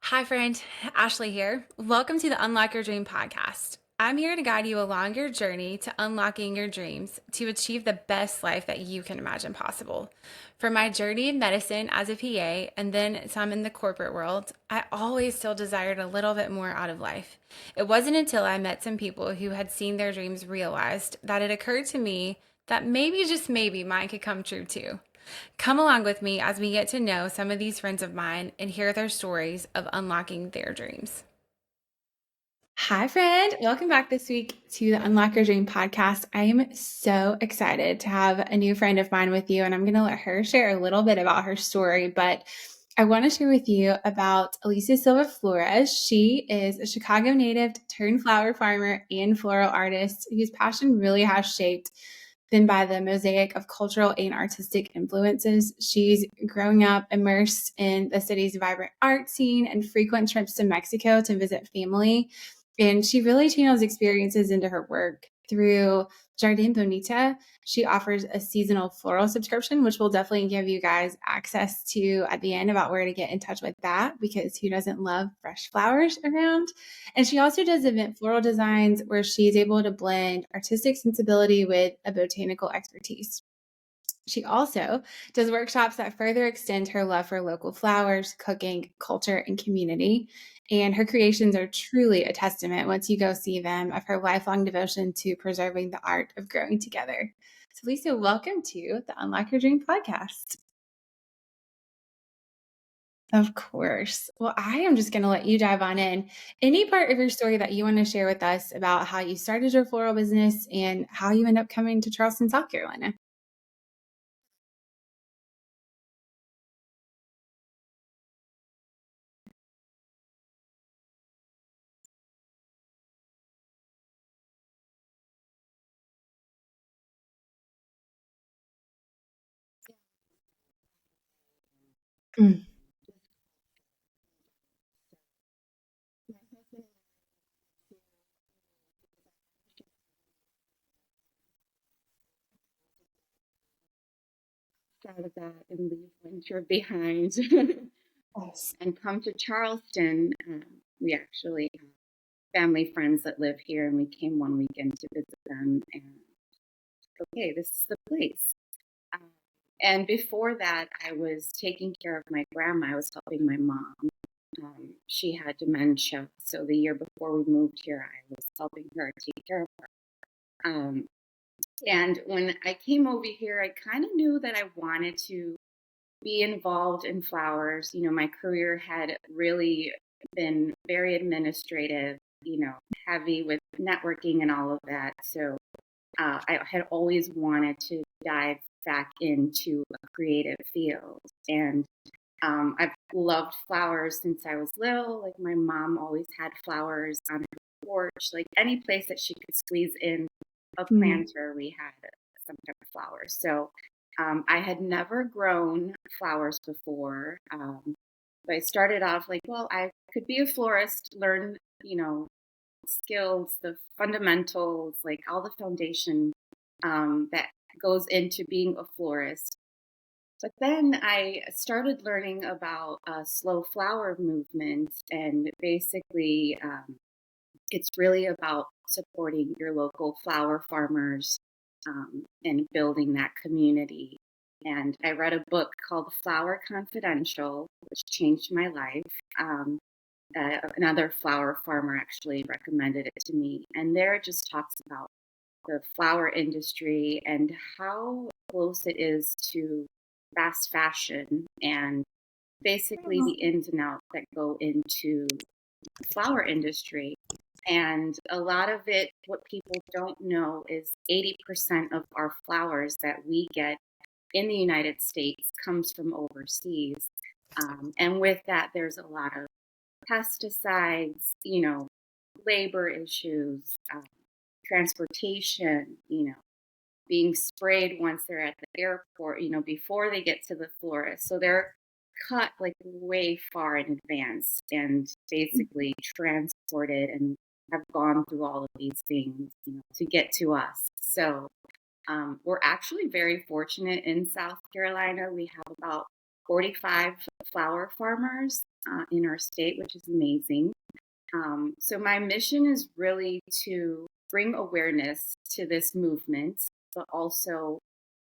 Hi, friend. Ashley here. Welcome to the Unlock Your Dream podcast. I'm here to guide you along your journey to unlocking your dreams to achieve the best life that you can imagine possible. From my journey in medicine as a PA and then some in the corporate world, I always still desired a little bit more out of life. It wasn't until I met some people who had seen their dreams realized that it occurred to me that maybe, just maybe, mine could come true too. Come along with me as we get to know some of these friends of mine and hear their stories of unlocking their dreams. Hi, friend. Welcome back this week to the Unlock Your Dream podcast. I am so excited to have a new friend of mine with you, and I'm going to let her share a little bit about her story. But I want to share with you about Alicia Silva Flores. She is a Chicago native turned flower farmer and floral artist whose passion really has shaped then by the mosaic of cultural and artistic influences. She's growing up immersed in the city's vibrant art scene and frequent trips to Mexico to visit family. And she really channels experiences into her work through Jardín Bonita. She offers a seasonal floral subscription, which we'll definitely give you guys access to at the end about where to get in touch with that, because who doesn't love fresh flowers around? And she also does event floral designs where she's able to blend artistic sensibility with a botanical expertise. She also does workshops that further extend her love for local flowers, cooking, culture, and community. And her creations are truly a testament, once you go see them, of her lifelong devotion to preserving the art of growing together. So, Lisa, welcome to the Unlock Your Dream podcast. Of course. Well, I am just going to let you dive on in. Any part of your story that you want to share with us about how you started your floral business and how you end up coming to Charleston, South Carolina? Mm. Out of that and leave winter behind Yes. and come to Charleston. We actually have family friends that live here, and we came one weekend to visit them. And okay, this is the place. Um, and before that, I was taking care of my grandma. I was helping my mom. She had dementia, so the year before we moved here, I was helping her take care of her. And when I came over here, I kind of knew that I wanted to be involved in flowers. My career had really been very administrative, heavy with networking and all of that. So I had always wanted to dive back into a creative field. And I've loved flowers since I was little. Like my mom always had flowers on her porch, like any place that she could squeeze in a Mm. planter, we had some type of flowers. So I had never grown flowers before. But I started off like, well, I could be a florist, learn, skills, the fundamentals, like all the foundation that goes into being a florist. But then I started learning about slow flower movement, and basically, it's really about supporting your local flower farmers and building that community. And I read a book called Flower Confidential, which changed my life. Another flower farmer actually recommended it to me. And there it just talks about the flower industry and how close it is to fast fashion and basically the ins and outs that go into the flower industry. And a lot of it, what people don't know is 80% of our flowers that we get in the United States comes from overseas. And with that, there's a lot of pesticides, labor issues, transportation, being sprayed once they're at the airport, before they get to the florist. So they're cut like way far in advance and basically transported and have gone through all of these things, to get to us. So we're actually very fortunate in South Carolina. We have about 45 flower farmers. in our state, which is amazing. So my mission is really to bring awareness to this movement, but also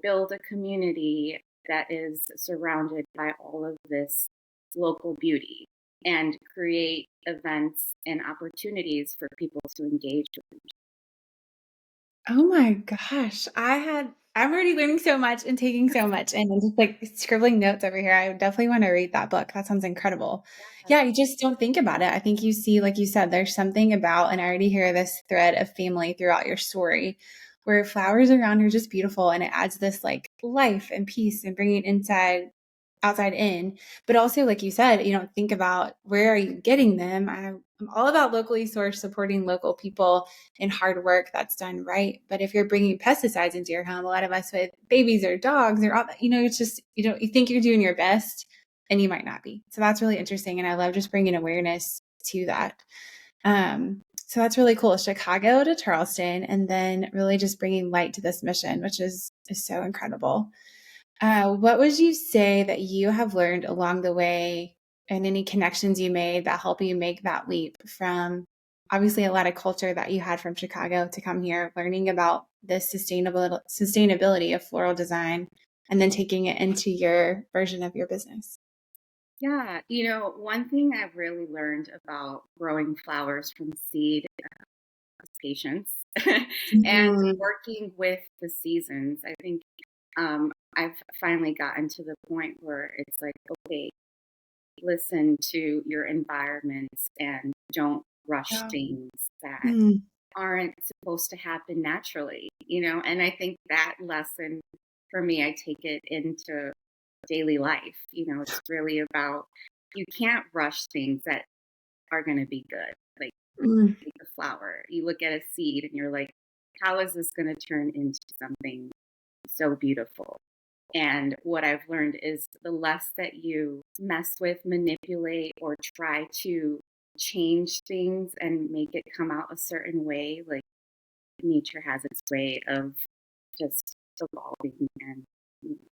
build a community that is surrounded by all of this local beauty and create events and opportunities for people to engage with. Oh my gosh. I'm already learning so much and taking so much and I'm just like scribbling notes over here. I would definitely want to read that book. That sounds incredible. Yeah, you just don't think about it. I think you see, like you said, there's something about, and I already hear this thread of family throughout your story where flowers around are just beautiful and it adds this like life and peace and bringing outside in. But also, like you said, you don't think about where are you getting them. I'm all about locally sourced, supporting local people and hard work that's done right. But if you're bringing pesticides into your home, a lot of us with babies or dogs or all that, it's just, you think you're doing your best and you might not be. So that's really interesting. And I love just bringing awareness to that. So that's really cool. Chicago to Charleston, and then really just bringing light to this mission, which is so incredible. What would you say that you have learned along the way and any connections you made that help you make that leap from obviously a lot of culture that you had from Chicago to come here, learning about this sustainability of floral design and then taking it into your version of your business? Yeah, one thing I've really learned about growing flowers from seed is patience and Mhm. working with the seasons. I think I've finally gotten to the point where it's like, okay, listen to your environment and don't rush Yeah. things that Mm. aren't supposed to happen naturally. And I think that lesson for me, I take it into daily life. It's really about you can't rush things that are going to be good. Like Mm. the flower, you look at a seed and you're like, how is this going to turn into something so beautiful? And what I've learned is the less that you mess with, manipulate, or try to change things and make it come out a certain way, like nature has its way of just evolving and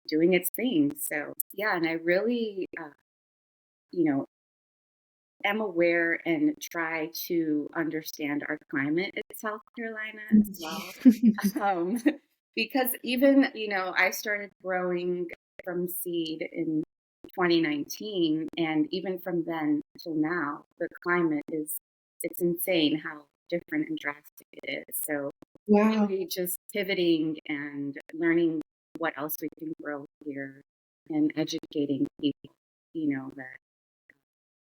doing its thing. So, yeah, and I really, you know, am aware and try to understand our climate in South Carolina as well. Um, because even, I started growing from seed in 2019, and even from then till now, the climate it's insane how different and drastic it is. So Wow. really just pivoting and learning what else we can grow here and educating people, that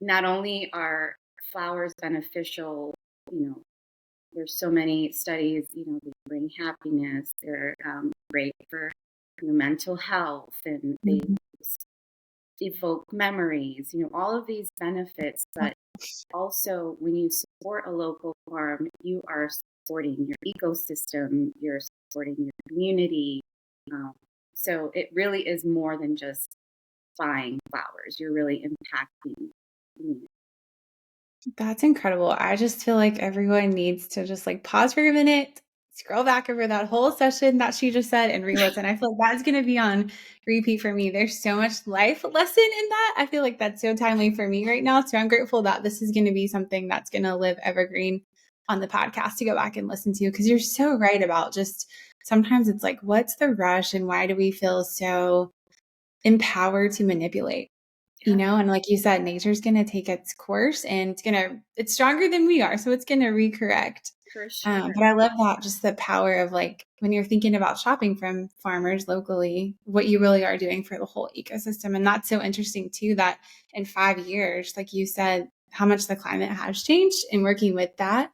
not only are flowers beneficial, you know, there's so many studies, they bring happiness. They're great for mental health, and they Mhm. evoke memories, all of these benefits. But also, when you support a local farm, you are supporting your ecosystem, you're supporting your community. Um, so it really is more than just buying flowers. You're really impacting. That's incredible. I just feel like everyone needs to just like pause for a minute, scroll back over that whole session that she just said and re-listen. I feel like that's going to be on repeat for me. There's so much life lesson in that. I feel like that's so timely for me right now. So I'm grateful that this is going to be something that's going to live evergreen on the podcast to go back and listen to because you're so right about just sometimes it's like, what's the rush and why do we feel so empowered to manipulate? Yeah, And like you said, nature's going to take its course and it's stronger than we are. So it's going to recorrect. for sure. But I love that just the power of like when you're thinking about shopping from farmers locally, what you really are doing for the whole ecosystem. And that's so interesting too, that in 5 years, like you said, how much the climate has changed and working with that.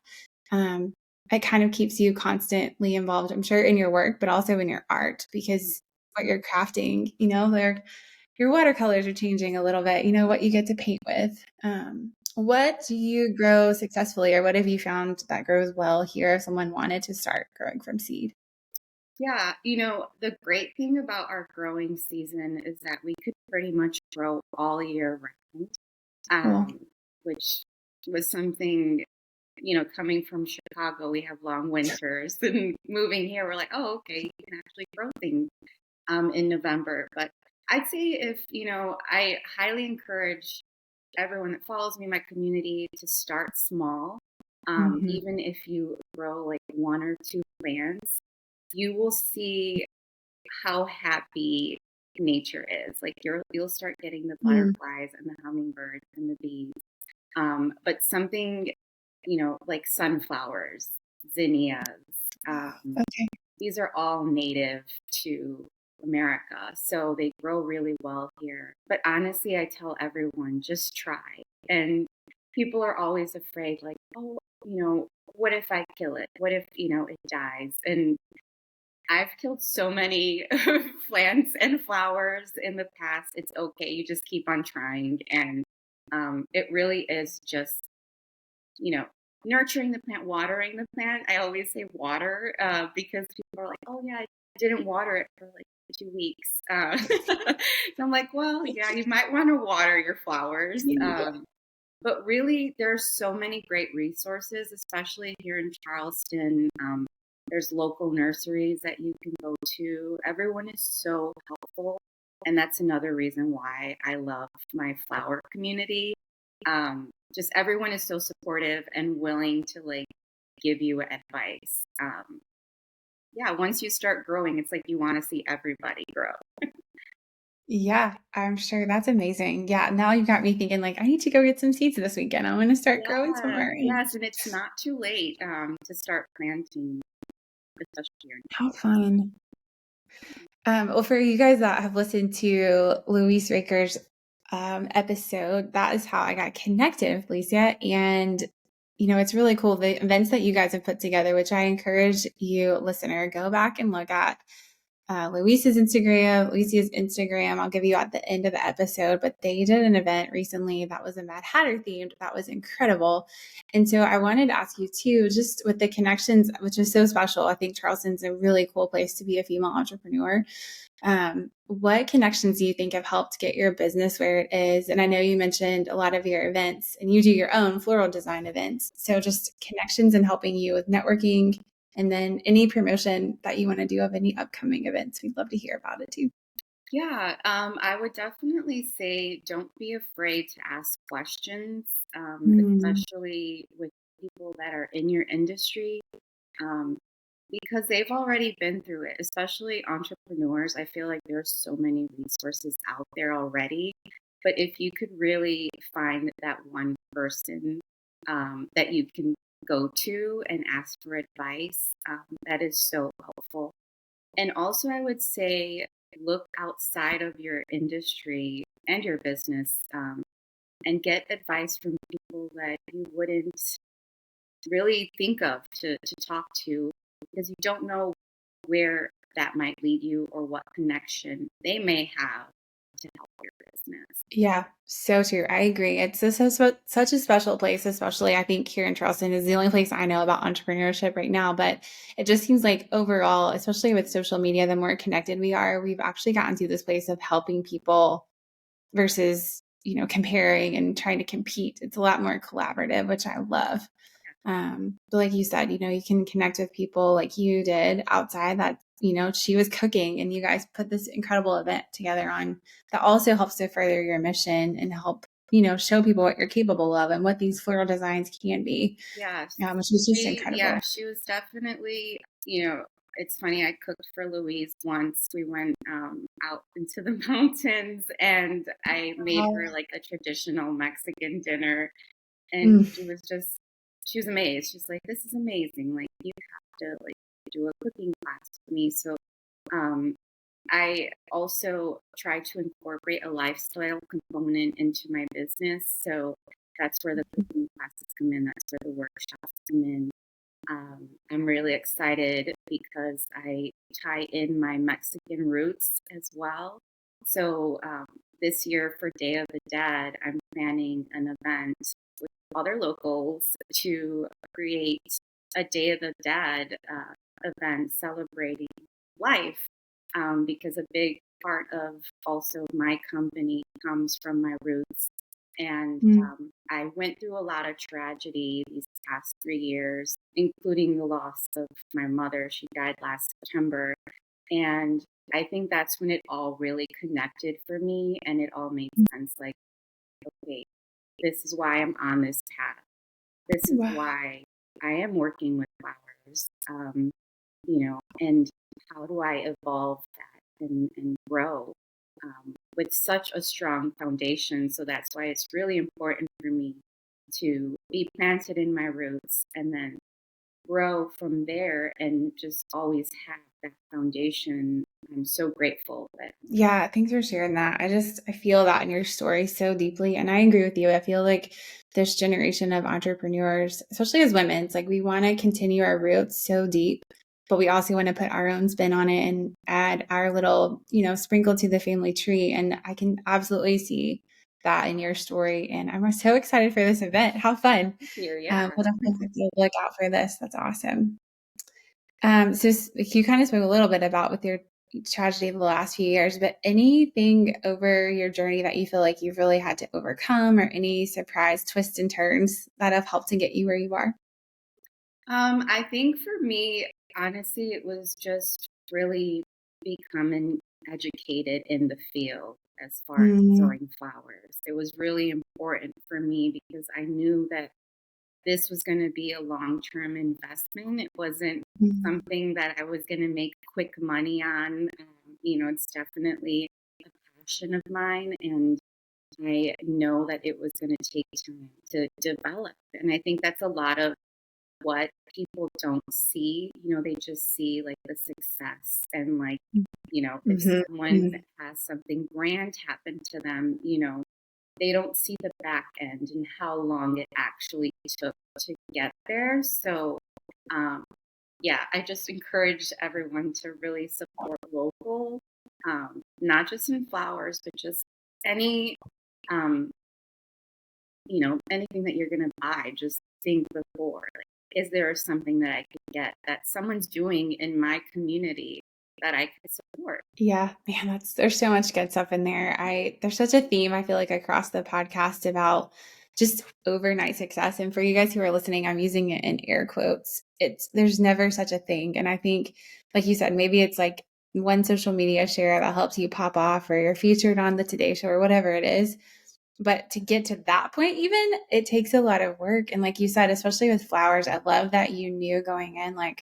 Um, it kind of keeps you constantly involved, I'm sure, in your work, but also in your art because what you're crafting, your watercolors are changing a little bit, what you get to paint with. What do you grow successfully, or what have you found that grows well here if someone wanted to start growing from seed? Yeah, the great thing about our growing season is that we could pretty much grow all year round, Cool. which was something, coming from Chicago, we have long winters, and moving here, we're like, oh, okay, you can actually grow things in November. But I'd say if, I highly encourage everyone that follows me, my community, to start small. Mhm. Even if you grow like 1 or 2 plants, you will see how happy nature is. Like you'll start getting the Mm. butterflies and the hummingbirds and the bees. But something, like sunflowers, zinnias, um, Okay. these are all native to America. So they grow really well here. But honestly, I tell everyone just try. And people are always afraid, like, oh, what if I kill it? What if, it dies? And I've killed so many plants and flowers in the past. It's okay. You just keep on trying. And it really is just, you know, nurturing the plant, watering the plant. I always say water because people are like, oh, yeah, I didn't water it for like 2 weeks. So I'm like, well, yeah, you might want to water your flowers. Yeah. But really, there's so many great resources, especially here in Charleston. There's local nurseries that you can go to. Everyone is so helpful. And that's another reason why I love my flower community. Just everyone is so supportive and willing to like give you advice. Yeah, once you start growing, it's like you want to see everybody grow. Yeah, I'm sure that's amazing. Yeah, now you've got me thinking like I need to go get some seeds this weekend. I want to start growing some Yes, yes, orange. and it's not too late to start planting, especially here in How fun. Well, for you guys that have listened to Louise Raker's episode, that is how I got connected with Alicia. And, it's really cool. The events that you guys have put together, which I encourage you, listener, go back and look at Luis's Instagram, Lucia's Instagram. I'll give you at the end of the episode, but they did an event recently that was a Mad Hatter themed. That was incredible. And so I wanted to ask you too, just with the connections, which is so special. I think Charleston's a really cool place to be a female entrepreneur. What connections do you think have helped get your business where it is? And I know you mentioned a lot of your events and you do your own floral design events. So just connections and helping you with networking and then any promotion that you want to do of any upcoming events. We'd love to hear about it too. Yeah, I would definitely say don't be afraid to ask questions, Mm, especially with people that are in your industry, um, because they've already been through it, especially entrepreneurs. I feel like there's so many resources out there already. But if you could really find that one person that you can go to and ask for advice, that is so helpful. And also, I would say look outside of your industry and your business and get advice from people that you wouldn't really think of to talk to because you don't know where that might lead you or what connection they may have to help your business. yeah, so true. I agree. It's such a special place, especially I think here in Charleston is the only place I know about entrepreneurship right now. But it just seems like overall, especially with social media, the more connected we are, we've actually gotten to this place of helping people versus, comparing and trying to compete. It's a lot more collaborative, which I love. But like you said, you can connect with people like you did outside that, she was cooking and you guys put this incredible event together on that also helps to further your mission and help, show people what you're capable of and what these floral designs can be, Yes. which is just incredible. She was definitely, it's funny. I cooked for Louise once. We went out into the mountains and I made Wow. her like a traditional Mexican dinner. And Mm, she was amazed. She's like, this is amazing. Like, you have to like do a cooking class with me. So, um, I also try to incorporate a lifestyle component into my business. So that's where the cooking classes come in. That's where the workshops come in. I'm really excited because I tie in my Mexican roots as well. So this year for Day of the Dead, I'm planning an event with other locals to create a Day of the Dead event celebrating life because a big part of also my company comes from my roots. And mm, I went through a lot of tragedy these past 3 years, including the loss of my mother. She died last September. And I think that's when it all really connected for me and it all made sense. Like, okay, this is why I'm on this path. This is Wow. why I am working with flowers, and how do I evolve that and grow with such a strong foundation. So that's why it's really important for me to be planted in my roots and then grow from there and just always have that foundation. I'm so grateful that. Yeah, thanks for sharing that. I feel that in your story so deeply. And I agree with you. I feel like this generation of entrepreneurs, especially as women, it's like we want to continue our roots so deep, but we also want to put our own spin on it and add our little, sprinkle to the family tree. And I can absolutely see that in your story. And I'm so excited for this event. How fun. Here, yeah. We'll definitely have to look out for this. That's awesome. You kind of spoke a little bit about with your tragedy of the last few years, but anything over your journey that you feel like you've really had to overcome, or any surprise twists and turns that have helped to get you where you are? I think for me, honestly, it was just really becoming educated in the field as far as Mm, growing flowers. It was really important for me because I knew that this was going to be a long-term investment. It wasn't mm, something that I was going to make quick money on. It's definitely a passion of mine, and I know that it was going to take time to develop. And I think that's a lot of what people don't see. They just see like the success and like, if mhm, someone mhm. has something grand happen to them, they don't see the back end and how long it actually took to get there. So, um, yeah, I just encourage everyone to really support local, not just in flowers, but just any, um, anything that you're going to buy. Just think before, like, is there something that I could get that someone's doing in my community that I could support? Yeah, man, there's so much good stuff in there. There's such a theme I feel like across the podcast about just overnight success. And for you guys who are listening, I'm using it in air quotes. There's never such a thing. And I think, like you said, maybe it's like one social media share that helps you pop off, or you're featured on the Today Show or whatever it is. But to get to that point, even it takes a lot of work. And like you said, especially with flowers, I love that you knew going in, like,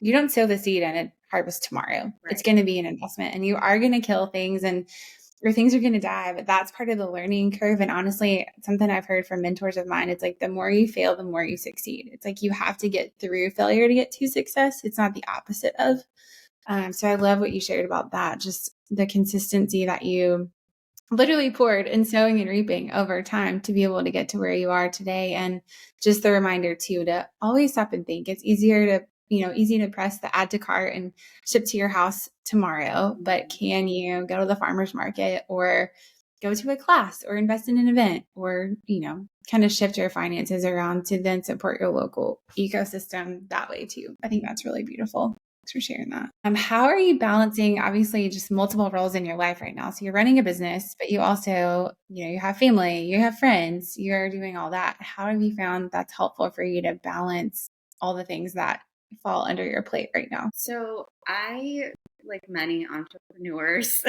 you don't sow the seed and it harvest tomorrow. It's Right. going to be an investment, and you are going to kill things, and or things are going to die, but that's part of the learning curve. And honestly, something I've heard from mentors of mine, it's like the more you fail, the more you succeed. It's like you have to get through failure to get to success. It's not the opposite of. So I love what you shared about that, just the consistency that you literally poured in sowing and reaping over time to be able to get to where you are today. And just the reminder too, to always stop and think. It's easy to press the add to cart and ship to your house tomorrow, but Mhm. can you go to the farmer's market, or go to a class, or invest in an event, or kind of shift your finances around to then support your local ecosystem that way too? I think that's really beautiful. Thanks for sharing that. How are you balancing, obviously, just multiple roles in your life right now? So you're running a business, but you also, you have family, you have friends, you're doing all that. How have you found that's helpful for you to balance all the things that fall under your plate right now? So I, like many entrepreneurs,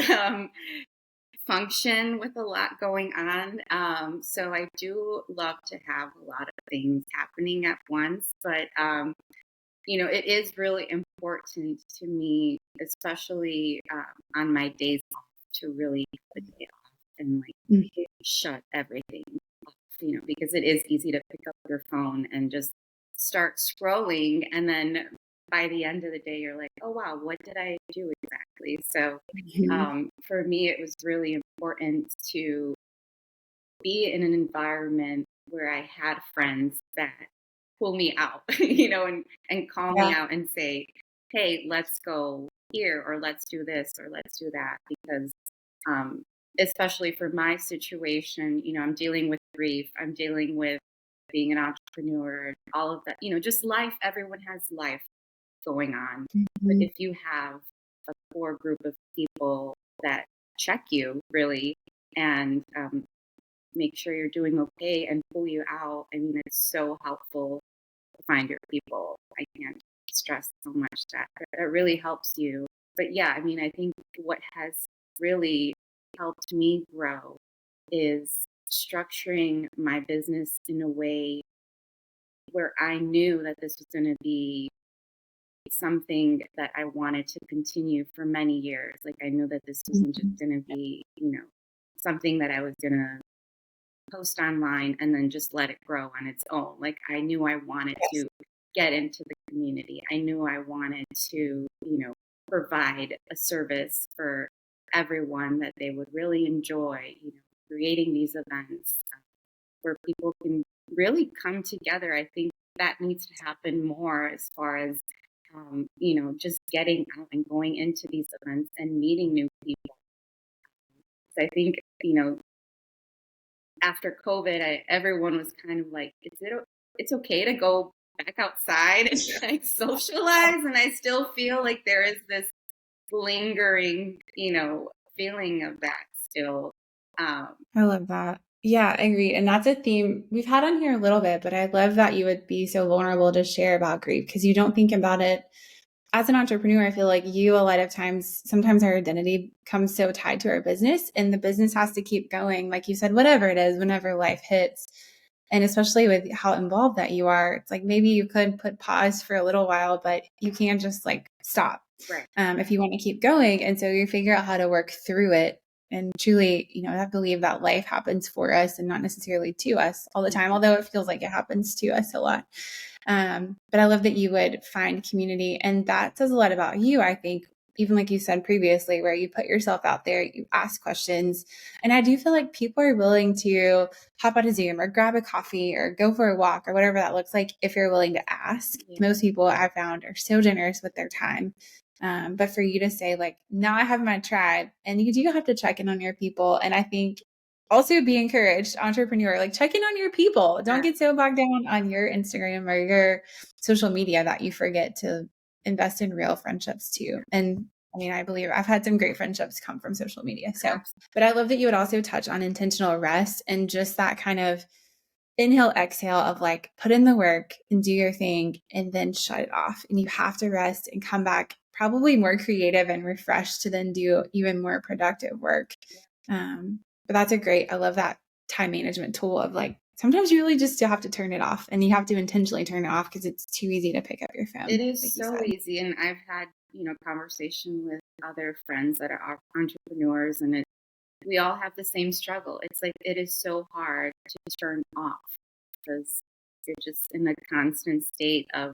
function with a lot going on. So I do love to have a lot of things happening at once, but it is really important to me, especially on my days off, to really have a day off and like Mm, shut everything off, because it is easy to pick up your phone and just start scrolling. And then by the end of the day, you're like, oh, wow, what did I do exactly? So mhm. for me, it was really important to be in an environment where I had friends that pull me out, and call me Yeah. out and say, hey, let's go here, or let's do this, or let's do that. Because, um, especially for my situation, I'm dealing with grief, I'm dealing with being an entrepreneur, all of that, just life. Everyone has life going on. But Mhm. if you have a core group of people that check you really, and make sure you're doing okay and pull you out. I mean, it's so helpful to find your people. I can't stress so much that really helps you. But yeah, I mean, I think what has really helped me grow is structuring my business in a way where I knew that this was going to be something that I wanted to continue for many years. Like I knew that this wasn't just Mhm. going to be, something that I was going to post online and then just let it grow on its own. Like I knew I wanted Yes. to get into the community. I knew I wanted to, provide a service for everyone that they would really enjoy, creating these events where people can really come together. I think that needs to happen more as far as, just getting out and going into these events and meeting new people. So I think, after COVID, everyone was kind of like, it's okay to go back outside and like socialize. And I still feel like there is this lingering, feeling of that still. Um, I love that. Yeah, I agree. And that's a theme we've had on here a little bit, but I love that you would be so vulnerable to share about grief because you don't think about it. As an entrepreneur, I feel like a lot of times, sometimes our identity comes so tied to our business and the business has to keep going. Like you said, whatever it is, whenever life hits. And especially with how involved that you are, it's like maybe you could put pause for a little while, but you can't just like stop right. if you want to keep going. And so you figure out how to work through it. And truly, I believe that life happens for us and not necessarily to us all the time, although it feels like it happens to us a lot. But I love that you would find community. And that says a lot about you, I think, even like you said previously, where you put yourself out there, you ask questions. And I do feel like people are willing to hop on a Zoom or grab a coffee or go for a walk or whatever that looks like if you're willing to ask. Yeah. Most people I've found are so generous with their time. But for you to say, like, now I have my tribe, and you do have to check in on your people. And I think also be encouraged, entrepreneur, like check in on your people. Don't get so bogged down on your Instagram or your social media that you forget to invest in real friendships too. And I mean, I believe I've had some great friendships come from social media. So, but I love that you would also touch on intentional rest and just that kind of inhale, exhale of like put in the work and do your thing and then shut it off. And you have to rest and come back probably more creative and refreshed to then do even more productive work. But that's I love that time management tool of like, sometimes you really just have to turn it off and you have to intentionally turn it off because it's too easy to pick up your It phone, is like you so said. easy. And I've had, conversation with other friends that are entrepreneurs, and we all have the same struggle. It's like it is so hard to turn off because you're just in a constant state of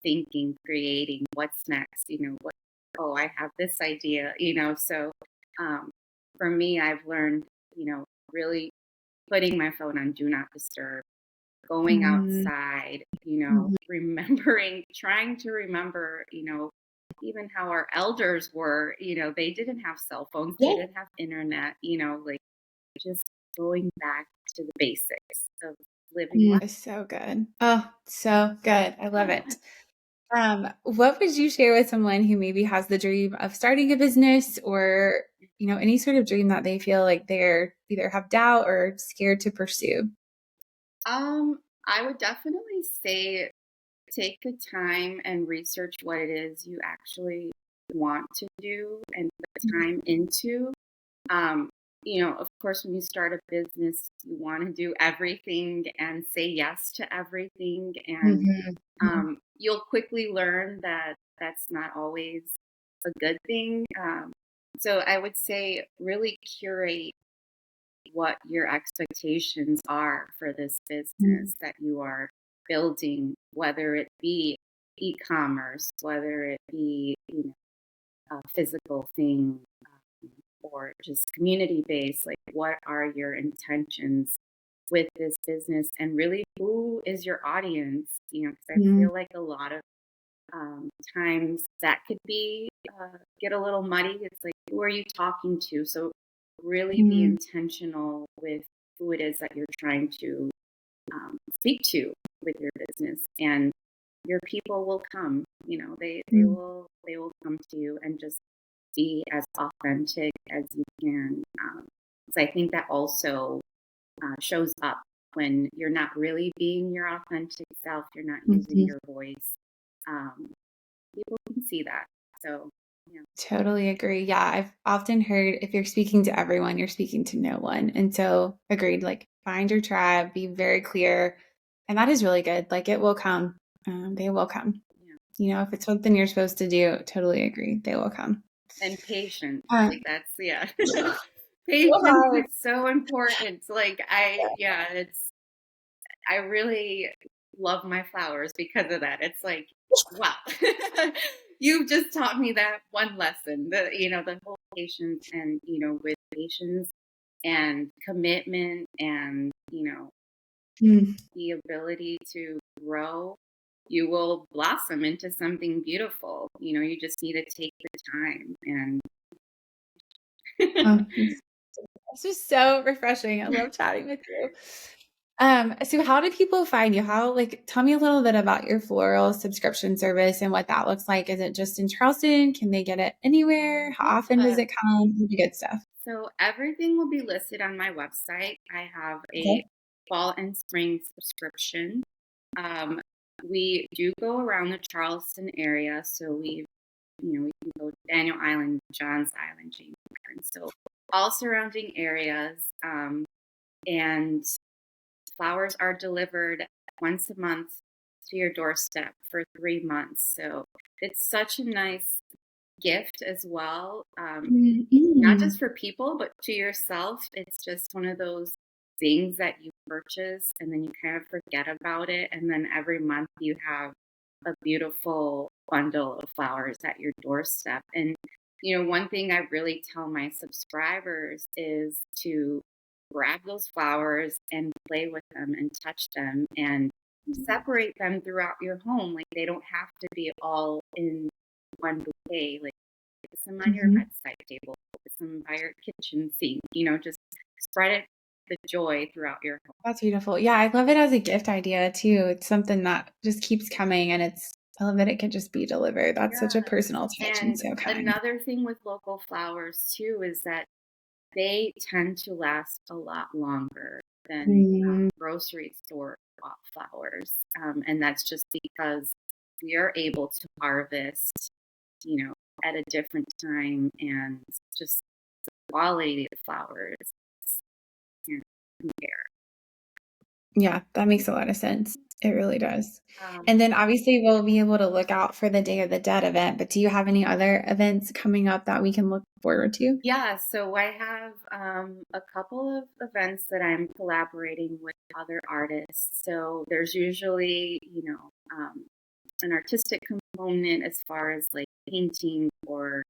thinking, creating, what's next, I have this idea, So um, for me, I've learned, really putting my phone on do not disturb, going Mm-hmm. outside, Mm-hmm. trying to remember, even how our elders were, they didn't have cell phones, they Yeah. didn't have internet, like just going back to the basics of living life. It's so good. Oh, so good. I love it. What would you share with someone who maybe has the dream of starting a business or, any sort of dream that they feel like they're either have doubt or scared to pursue? I would definitely say take the time and research what it is you actually want to do and put time into. Um, of course, when you start a business, you want to do everything and say yes to everything. And Mm-hmm. you'll quickly learn that that's not always a good thing. So I would say really curate what your expectations are for this Mm-hmm. business that you are building, whether it be e-commerce, whether it be, a physical thing, or just community based. Like, what are your intentions with this business, and really who is your audience? Because I Mm-hmm. feel like a lot of times that could be get a little muddy. It's like, who are you talking to? So really be Mm-hmm. intentional with who it is that you're trying to speak to with your business, and your people will come. They will come to you, and just be as authentic as you can. So I think that also shows up when you're not really being your authentic self. You're not using Mm-hmm. your voice. Um, People can see that. So Yeah. Totally agree. Yeah, I've often heard if you're speaking to everyone, you're speaking to no one. And so agreed, like find your tribe, be very clear. And that is really good. Like it will come. They will come. Yeah. You know, if it's something you're supposed to do, totally agree. They will come. And patience. Like Um, that's, yeah. so Patience hard. is so important. Like yeah, I really love my flowers because of that. It's like, wow. You've just taught me that one lesson. The whole patience and, with patience and commitment and, Mm. the ability to grow, you will blossom into something beautiful. You just need to take the time and Oh, this is so refreshing. I love chatting with you. So how do people find you? Tell me a little bit about your floral subscription service and what that looks like. Is it just in Charleston? Can they get it anywhere? How often does yeah. it come? All the good stuff. So everything will be listed on my website. I have a Okay. fall and spring subscription. Um, we do go around the Charleston area, so we can go to Daniel Island, Johns Island, James Island, so all surrounding areas. And flowers are delivered once a month to your doorstep for 3 months. So it's such a nice gift as well. Not Mm-mm. just for people, but to yourself. It's just one of those things that you purchase and then you kind of forget about it. And then every month you have a beautiful bundle of flowers at your doorstep. And, one thing I really tell my subscribers is to grab those flowers and play with them and touch them and separate them throughout your home. Like they don't have to be all in one bouquet. Like put some on your Mhm. bedside table, put some by your kitchen sink, just spread it the joy throughout your home. That's beautiful. Yeah, I love it as a gift idea too. It's something that just keeps coming and I love that it can just be delivered. That's such a Yeah. personal touch and And so kind. another thing with local flowers too is that they tend to last a lot longer than Mm, grocery store bought flowers. And that's just because we are able to harvest, at a different time and just the quality of flowers can't compare. yeah, that makes a lot of sense. It really does. Um, And then obviously we'll be able to look out for the Day of the Dead event, but do you have any other events coming up that we can look forward to? Yeah, so I have a couple of events that I'm collaborating with other artists. So there's usually, an artistic component as far as like painting or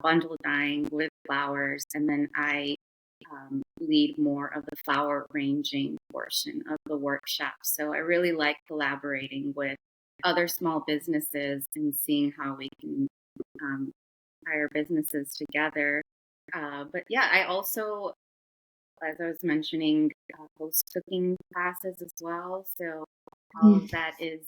bundle dyeing with flowers. And then I lead more of the flower arranging portion of the workshop. So I really like collaborating with other small businesses and seeing how we can um, tie our businesses together. But yeah, I also, as I was mentioning, host cooking classes as well. So all of Mm, that is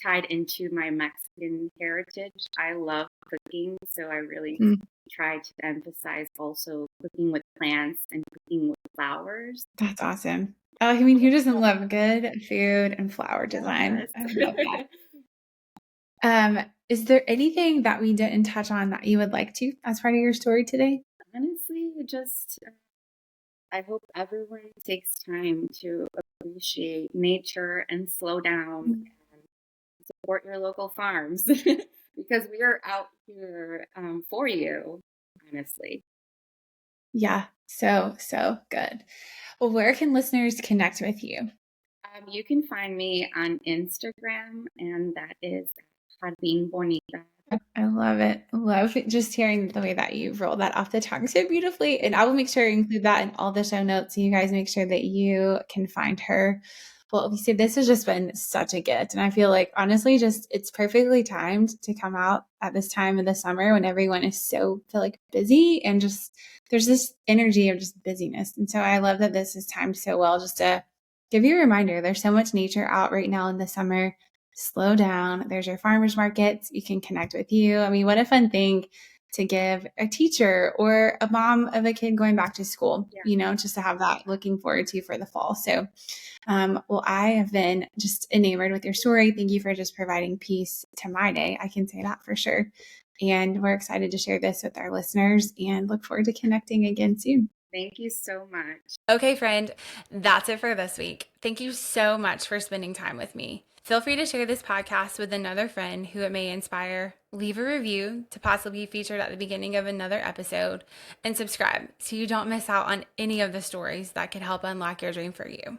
tied into my Mexican heritage. I love cooking, so I really mm, try to emphasize also cooking with plants and cooking with flowers. that's awesome. Oh, I mean, who doesn't love good food and flower design? Yes. I love that. Is there anything that we didn't touch on that you would like to as part of your story today? Honestly, just I hope everyone takes time to appreciate nature and slow down Mm. and support your local farms because we are out here for you, honestly. Yeah, so good. Well, where can listeners connect with you? You can find me on Instagram, and that is Jardín Bonita. I love it. Love just hearing the way that you roll that off the tongue so beautifully. And I will make sure to include that in all the show notes so you guys make sure that you can find her. Well, obviously, this has just been such a gift. And I feel like, honestly, just it's perfectly timed to come out at this time of the summer when everyone is so, feel like busy and just there's this energy of just busyness. And so I love that this is timed so well just to give you a reminder. There's so much nature out right now in the summer. Slow down. There's your farmers markets. You can connect with you. I mean, what a fun thing to give a teacher or a mom of a kid going back to school, just to have that looking forward to for the fall. So, well, I have been just enamored with your story. Thank you for just providing peace to my day. I can say that for sure. And we're excited to share this with our listeners and look forward to connecting again soon. Thank you so much. Okay, friend, that's it for this week. Thank you so much for spending time with me. Feel free to share this podcast with another friend who it may inspire. Leave a review to possibly be featured at the beginning of another episode, and subscribe so you don't miss out on any of the stories that could help unlock your dream for you.